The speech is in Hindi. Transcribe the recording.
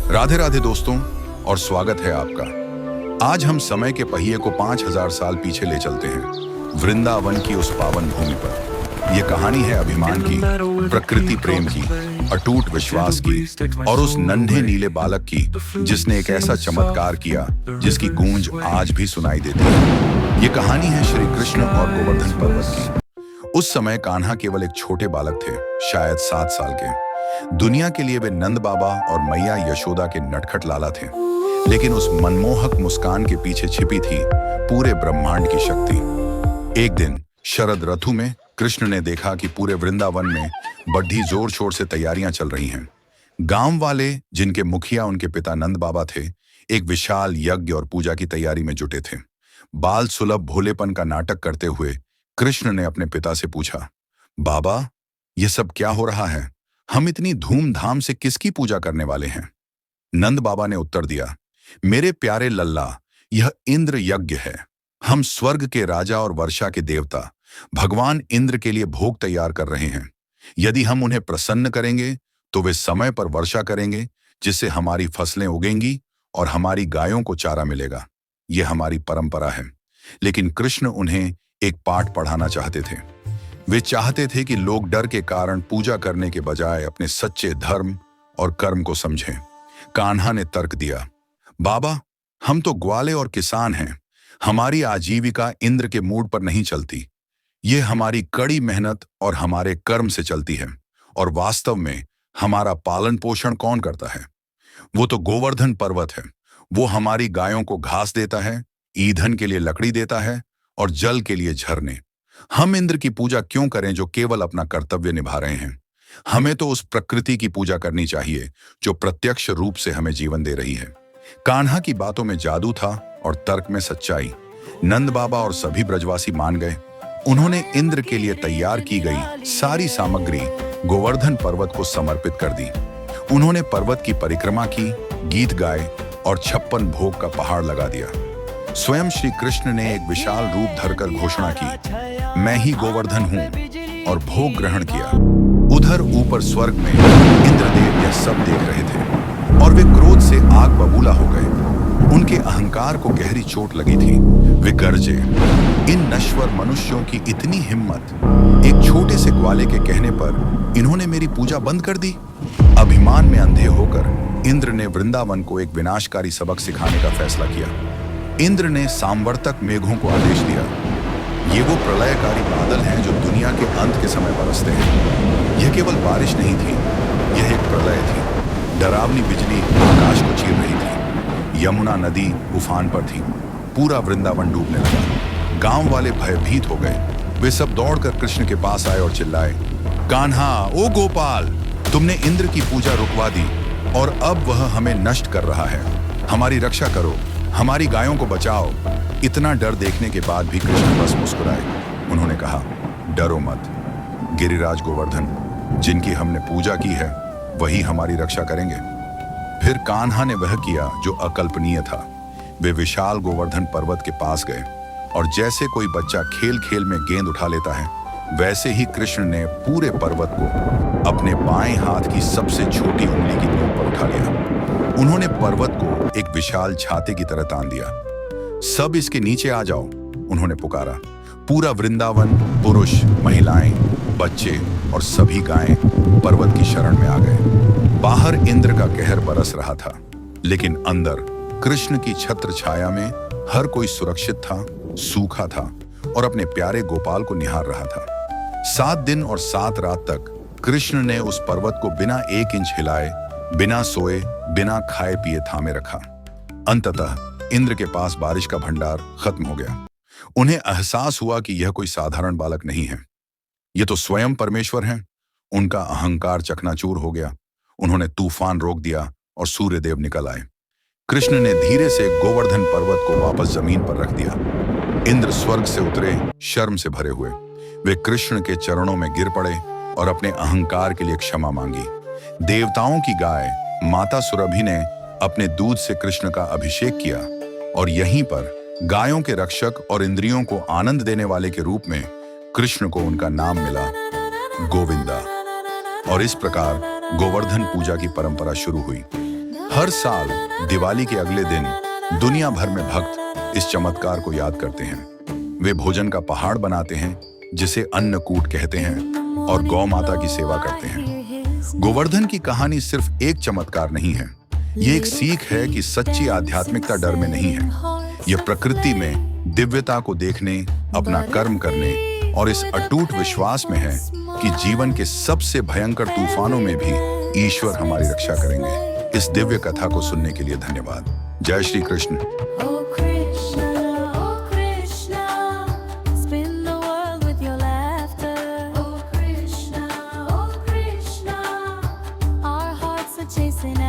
राधे राधे दोस्तों, और स्वागत है आपका। आज हम समय के पहिए को 5000 साल पीछे ले चलते हैं, वृंदावन की उस पावन भूमि पर। यह कहानी है अभिमान की, प्रकृति प्रेम की, अटूट विश्वास की और उस नन्हे नीले बालक की जिसने एक ऐसा चमत्कार किया जिसकी गूंज आज भी सुनाई देती है। ये कहानी है श्री कृष्ण और गोवर्धन पर्वत की। उस समय कान्हा केवल एक छोटे बालक थे, शायद 7 साल के। दुनिया के लिए वे नंद बाबा और मैया यशोदा के नटखट लाला थे, लेकिन उस मनमोहक मुस्कान के पीछे छिपी थी पूरे ब्रह्मांड की शक्ति। एक दिन शरद ऋतु में कृष्ण ने देखा कि पूरे वृंदावन में बड़ी जोर शोर से तैयारियां चल रही हैं। गांव वाले, जिनके मुखिया उनके पिता नंद बाबा थे, एक विशाल यज्ञ और पूजा की तैयारी में जुटे थे। बाल सुलभ भोलेपन का नाटक करते हुए कृष्ण ने अपने पिता से पूछा, बाबा, ये सब क्या हो रहा है? हम इतनी धूमधाम से किसकी पूजा करने वाले हैं? नंद बाबा ने उत्तर दिया, मेरे प्यारे लल्ला, यह इंद्र यज्ञ है। हम स्वर्ग के राजा और वर्षा के देवता भगवान इंद्र के लिए भोग तैयार कर रहे हैं। यदि हम उन्हें प्रसन्न करेंगे तो वे समय पर वर्षा करेंगे, जिससे हमारी फसलें उगेंगी और हमारी गायों को चारा मिलेगा। यह हमारी परंपरा है। लेकिन कृष्ण उन्हें एक पाठ पढ़ाना चाहते थे। वे चाहते थे कि लोग डर के कारण पूजा करने के बजाय अपने सच्चे धर्म और कर्म को समझें। कान्हा ने तर्क दिया, बाबा, हम तो ग्वाले और किसान हैं। हमारी आजीविका इंद्र के मूड पर नहीं चलती। ये हमारी कड़ी मेहनत और हमारे कर्म से चलती है। और वास्तव में हमारा पालन पोषण कौन करता है? वो तो गोवर्धन पर्वत है। वो हमारी गायों को घास देता है, ईंधन के लिए लकड़ी देता है और जल के लिए झरने। हम इंद्र की पूजा क्यों करें जो केवल अपना कर्तव्य निभा रहे हैं? हमें तो उस प्रकृति की पूजा करनी चाहिए जो प्रत्यक्ष रूप से हमें जीवन दे रही है। कान्हा की बातों में जादू था और तर्क में सच्चाई। नंद बाबा और सभी ब्रजवासी मान गए। उन्होंने इंद्र के लिए तैयार की गई सारी सामग्री गोवर्धन पर्वत को समर्पित कर दी। उन्होंने पर्वत की परिक्रमा की, गीत गाए और 56 भोग का पहाड़ लगा दिया। स्वयं श्री कृष्ण ने एक विशाल रूप धरकर घोषणा की, मैं ही गोवर्धन हूं, और भोग ग्रहण किया। उधर ऊपर स्वर्ग में इंद्रदेव यह सब देख रहे थे और वे क्रोध से आग बबूला हो गए। उनके अहंकार को गहरी चोट लगी थी। वे गरजे, इन नश्वर मनुष्यों की इतनी हिम्मत! एक छोटे से ग्वाले के कहने पर इन्होंने मेरी पूजा बंद कर दी। अभिमान में अंधे होकर इंद्र ने वृंदावन को एक विनाशकारी सबक सिखाने का फैसला किया। इंद्र ने सांवर्तक मेघों को आदेश दिया। ये वो प्रलयकारी बादल हैं जो दुनिया के अंत के समय बरसते हैं। यह केवल बारिश नहीं थी, यह एक प्रलय थी। डरावनी बिजली आकाश को चीर रही थी। यमुना नदी उफान पर थी। पूरा वृंदावन डूबने लगा। गांव वाले भयभीत हो गए। वे सब दौड़कर कृष्ण के पास आए और चिल्लाए, कान्हा, ओ गोपाल, तुमने इंद्र की पूजा रुकवा दी और अब वह हमें नष्ट कर रहा है। हमारी रक्षा करो, हमारी गायों को बचाओ। इतना डर देखने के बाद भी कृष्ण बस मुस्कुराए। उन्होंने कहा, डरो मत, गिरिराज गोवर्धन, जिनकी हमने पूजा की है वही हमारी रक्षा करेंगे। फिर कान्हा ने वह किया जो अकल्पनीय था। वे विशाल गोवर्धन पर्वत के पास गए और जैसे कोई बच्चा खेल खेल में गेंद उठा लेता है, वैसे ही कृष्ण ने पूरे पर्वत को अपने बाएं हाथ की सबसे छोटी उंगली की नोक पर उठा लिया। उन्होंने पर्वत को एक विशाल छाते की तरह तान दिया। सब इसके नीचे आ जाओ, उन्होंने पुकारा। पूरा वृंदावन, पुरुष, महिलाएं, बच्चे और सभी गायें पर्वत की शरण में आ गए। बाहर इंद्र का कहर बरस रहा था, लेकिन अंदर कृष्ण की छत्र छाया में हर कोई सुरक्षित था, सूखा था और अपने प्यारे गोपाल को निहार रहा था। 7 दिन और 7 रात तक कृष्ण ने उस पर्वत को बिना 1 इंच हिलाए, बिना सोए, बिना खाए पिए थामे रखा। अंततः इंद्र के पास बारिश का भंडार खत्म हो गया। उन्हें एहसास हुआ कि यह कोई साधारण बालक नहीं है, यह तो स्वयं परमेश्वर हैं। उनका अहंकार चकनाचूर हो गया। उन्होंने तूफान रोक दिया और सूर्यदेव निकल आए। कृष्ण ने धीरे से गोवर्धन पर्वत को वापस जमीन पर रख दिया। इंद्र स्वर्ग से उतरे, शर्म से भरे हुए। वे कृष्ण के चरणों में गिर पड़े और अपने अहंकार के लिए क्षमा मांगी। देवताओं की गाय माता सुरभि ने अपने दूध से कृष्ण का अभिषेक किया और यहीं पर गायों के रक्षक और इंद्रियों को आनंद देने वाले के रूप में कृष्ण को उनका नाम मिला, गोविंदा। और इस प्रकार गोवर्धन पूजा की परंपरा शुरू हुई। हर साल दिवाली के अगले दिन दुनिया भर में भक्त इस चमत्कार को याद करते हैं। वे भोजन का पहाड़ बनाते हैं जिसे अन्नकूट कहते हैं और गौ माता की सेवा करते हैं। गोवर्धन की कहानी सिर्फ एक चमत्कार नहीं है, ये एक सीख है कि सच्ची आध्यात्मिकता डर में नहीं है। यह प्रकृति में दिव्यता को देखने, अपना कर्म करने और इस अटूट विश्वास में है कि जीवन के सबसे भयंकर तूफानों में भी ईश्वर हमारी रक्षा करेंगे। इस दिव्य कथा को सुनने के लिए धन्यवाद। जय श्री कृष्ण। Chasing